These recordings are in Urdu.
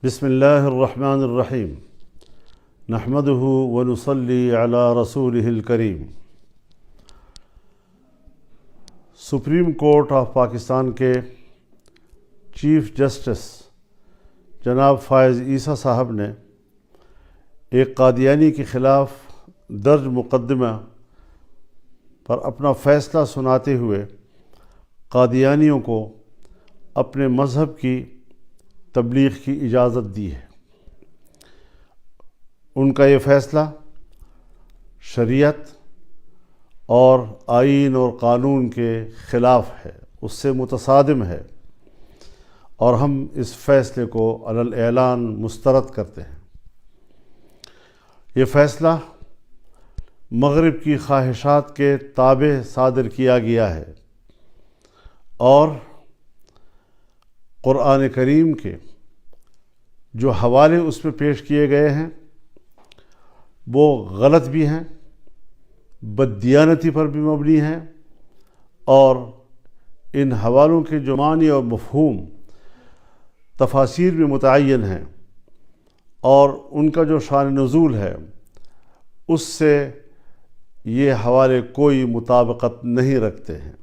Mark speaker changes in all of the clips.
Speaker 1: بسم اللہ الرحمن الرحیم نحمدہ ونصلی علی رسولہ الکریم۔ سپریم کورٹ آف پاکستان کے چیف جسٹس جناب فائز عیسیٰ صاحب نے ایک قادیانی کے خلاف درج مقدمہ پر اپنا فیصلہ سناتے ہوئے قادیانیوں کو اپنے مذہب کی تبلیغ کی اجازت دی ہے۔ ان کا یہ فیصلہ شریعت اور آئین اور قانون کے خلاف ہے، اس سے متصادم ہے، اور ہم اس فیصلے کو علی الاعلان مسترد کرتے ہیں۔ یہ فیصلہ مغرب کی خواہشات کے تابع صادر کیا گیا ہے اور قرآن کریم کے جو حوالے اس میں پیش کیے گئے ہیں وہ غلط بھی ہیں، بددیانتی پر بھی مبنی ہیں، اور ان حوالوں کے جو معنی اور مفہوم تفاسیر میں متعین ہیں اور ان کا جو شان نزول ہے اس سے یہ حوالے کوئی مطابقت نہیں رکھتے ہیں۔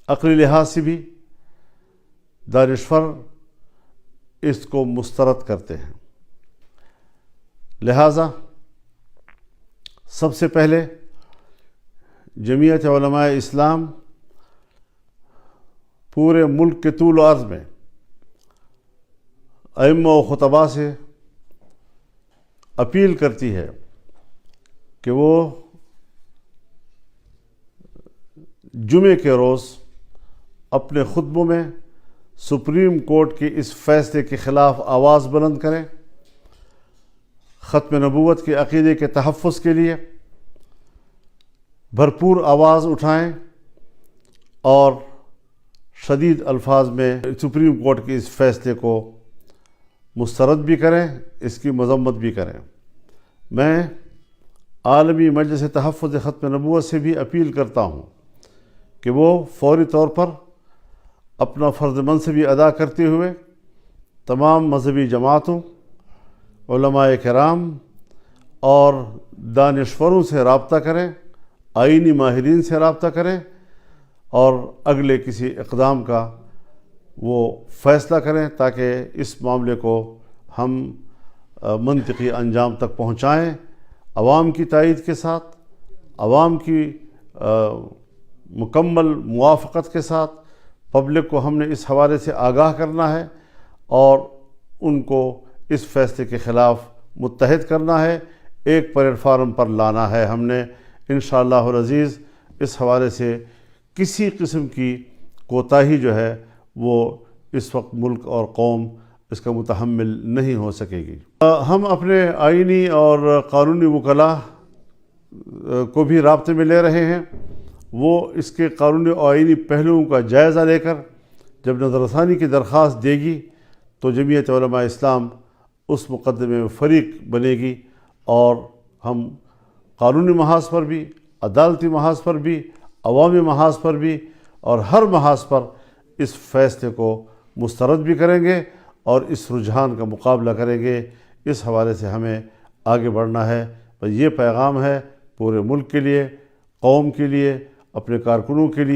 Speaker 1: عقلی لحاظ سے بھی دانشور اس کو مسترد کرتے ہیں۔ لہٰذا سب سے پہلے جمعیت علماء اسلام پورے ملک کے طول و عرض میں ائمہ و خطباء سے اپیل کرتی ہے کہ وہ جمعے کے روز اپنے خطبوں میں سپریم کورٹ کے اس فیصلے کے خلاف آواز بلند کریں، ختم نبوت کے عقیدے کے تحفظ کے لیے بھرپور آواز اٹھائیں اور شدید الفاظ میں سپریم کورٹ کے اس فیصلے کو مسترد بھی کریں، اس کی مذمت بھی کریں۔ میں عالمی مجلس تحفظ ختم نبوت سے بھی اپیل کرتا ہوں کہ وہ فوری طور پر اپنا فرض منصبی ادا کرتے ہوئے تمام مذہبی جماعتوں، علماء کرام اور دانشوروں سے رابطہ کریں، آئینی ماہرین سے رابطہ کریں اور اگلے کسی اقدام کا وہ فیصلہ کریں تاکہ اس معاملے کو ہم منطقی انجام تک پہنچائیں، عوام کی تائید کے ساتھ، عوام کی مکمل موافقت کے ساتھ۔ پبلک کو ہم نے اس حوالے سے آگاہ کرنا ہے اور ان کو اس فیصلے کے خلاف متحد کرنا ہے، ایک پلیٹ فارم پر لانا ہے۔ ہم نے انشاءاللہ العزیز اس حوالے سے کسی قسم کی کوتاہی جو ہے وہ اس وقت ملک اور قوم اس کا متحمل نہیں ہو سکے گی۔ ہم اپنے آئینی اور قانونی وکلاء کو بھی رابطے میں لے رہے ہیں، وہ اس کے قانونی اور آئینی پہلوؤں کا جائزہ لے کر جب نظر ثانی کی درخواست دے گی تو جمعیت علماء اسلام اس مقدمے میں فریق بنے گی، اور ہم قانونی محاذ پر بھی، عدالتی محاذ پر بھی، عوامی محاذ پر بھی اور ہر محاذ پر اس فیصلے کو مسترد بھی کریں گے اور اس رجحان کا مقابلہ کریں گے۔ اس حوالے سے ہمیں آگے بڑھنا ہے۔ یہ پیغام ہے پورے ملک کے لیے، قوم کے لیے، اپنے کارکنوں کے لیے۔